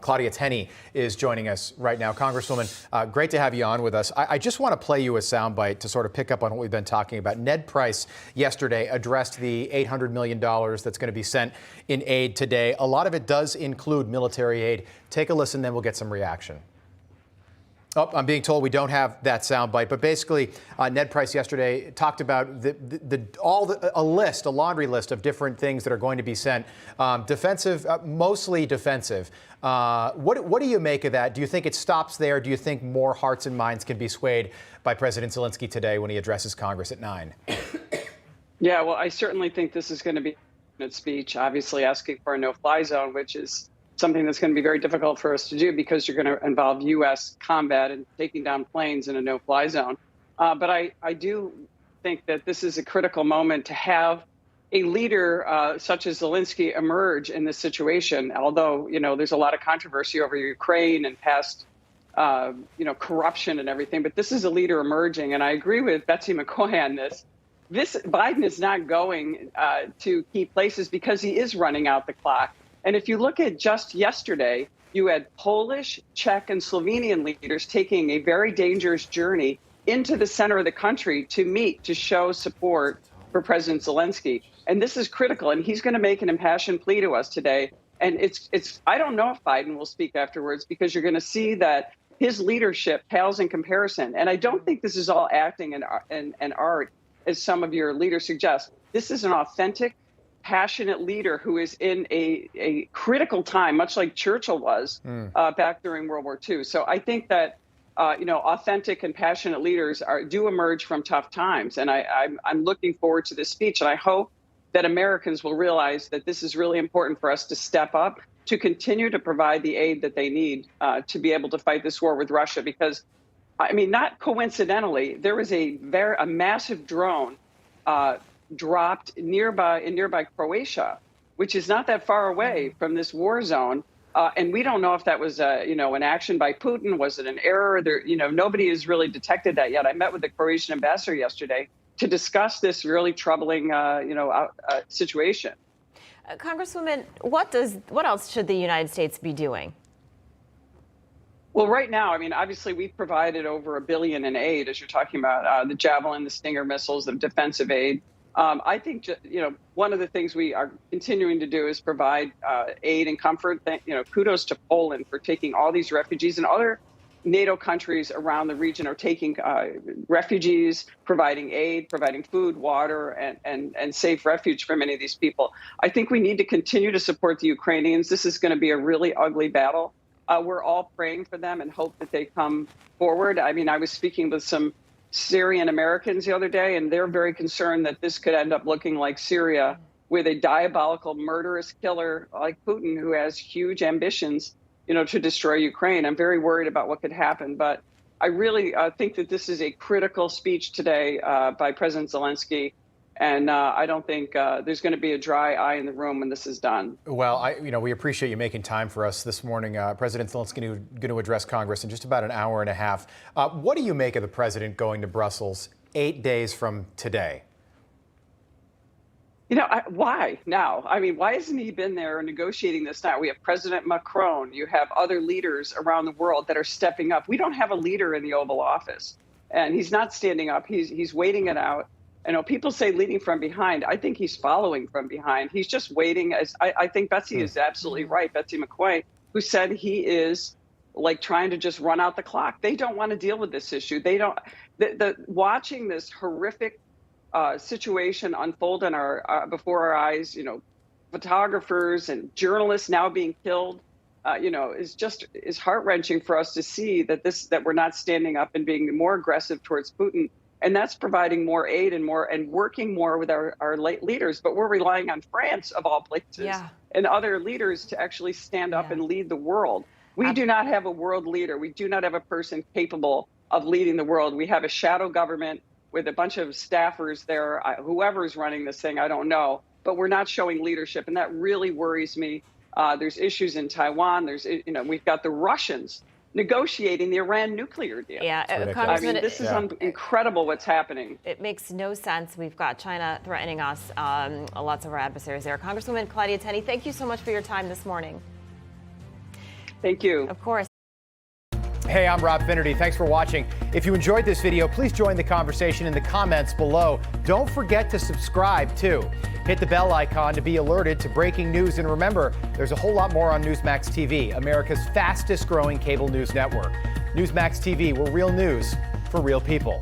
Claudia Tenney is joining us right now. Congresswoman, great to have you on with us. I just want to play you a soundbite to sort of pick up on what we've been talking about. Ned Price yesterday addressed the $800 million that's going to be sent in aid today. A lot of it does include military aid. Take a listen, then we'll get some reaction. Oh, I'm being told we don't have that soundbite, but basically, Ned Price yesterday talked about a laundry list of different things that are going to be sent. Defensive, mostly defensive. What do you make of that? Do you think it stops there? Do you think more hearts and minds can be swayed by President Zelensky today when he addresses Congress at 9? Yeah, well, I certainly think this is going to be a speech, obviously asking for a no-fly zone, which is something that's going to be very difficult for us to do because you're going to involve U.S. combat and taking down planes in a no-fly zone. But I do think that this is a critical moment to have a leader such as Zelensky emerge in this situation. Although, there's a lot of controversy over Ukraine and past, corruption and everything. But this is a leader emerging. And I agree with Betsy McCoy on this. Biden is not going to key places because he is running out the clock. And if you look at just yesterday, you had Polish, Czech, and Slovenian leaders taking a very dangerous journey into the center of the country to meet, to show support for President Zelensky. And this is critical. And he's going to make an impassioned plea to us today. And I don't know if Biden will speak afterwards, because you're going to see that his leadership pales in comparison. And I don't think this is all acting and art, as some of your leaders suggest. This is an authentic, passionate leader who is in a critical time, much like Churchill was back during World War II. So I think that authentic and passionate leaders do emerge from tough times, and I'm looking forward to this speech, and I hope that Americans will realize that this is really important for us to step up, to continue to provide the aid that they need to be able to fight this war with Russia. Because, I mean, not coincidentally, there was a massive drone dropped in nearby Croatia, which is not that far away from this war zone. And we don't know if that was, an action by Putin. Was it an error? Nobody has really detected that yet. I met with the Croatian ambassador yesterday to discuss this really troubling, situation. Congresswoman, what else should the United States be doing? Well, right now, I mean, obviously, we've provided over $1 billion in aid, as you're talking about, the Javelin, the Stinger missiles, the defensive aid. I think, one of the things we are continuing to do is provide aid and comfort. Kudos to Poland for taking all these refugees, and other NATO countries around the region are taking refugees, providing aid, providing food, water, and safe refuge for many of these people. I think we need to continue to support the Ukrainians. This is going to be a really ugly battle. We're all praying for them and hope that they come forward. I mean, I was speaking with some Syrian Americans the other day, and they're very concerned that this could end up looking like Syria, with a diabolical, murderous killer like Putin, who has huge ambitions, to destroy Ukraine. I'm very worried about what could happen. But I really think that this is a critical speech today by President Zelensky. And I don't think there's going to be a dry eye in the room when this is done. Well, we appreciate you making time for us this morning. President Zelensky is going to address Congress in just about an hour and a half. What do you make of the president going to Brussels 8 days from today? Why now? I mean, why hasn't he been there negotiating this now? We have President Macron. You have other leaders around the world that are stepping up. We don't have a leader in the Oval Office, and he's not standing up. He's waiting it out. People say leading from behind. I think he's following from behind. He's just waiting. I think Betsy is absolutely right, Betsy McCoy, who said he is like trying to just run out the clock. They don't want to deal with this issue. They don't. Watching this horrific situation unfold before our eyes, photographers and journalists now being killed, is heart-wrenching for us to see that we're not standing up and being more aggressive towards Putin. And that's providing more aid and working more with our leaders. But we're relying on France, of all places, and other leaders to actually stand up and lead the world. We do not have a world leader. We do not have a person capable of leading the world. We have a shadow government with a bunch of staffers there. Whoever's running this thing, I don't know. But we're not showing leadership, and that really worries me. There's issues in Taiwan. We've got the Russians negotiating the Iran nuclear deal. Yeah, I mean, this is incredible what's happening. It makes no sense. We've got China threatening us, lots of our adversaries there. Congresswoman Claudia Tenney, thank you so much for your time this morning. Thank you. Of course. Hey, I'm Rob Finnerty. Thanks for watching. If you enjoyed this video, please join the conversation in the comments below. Don't forget to subscribe, too. Hit the bell icon to be alerted to breaking news. And remember, there's a whole lot more on Newsmax TV, America's fastest growing cable news network. Newsmax TV, we're real news for real people.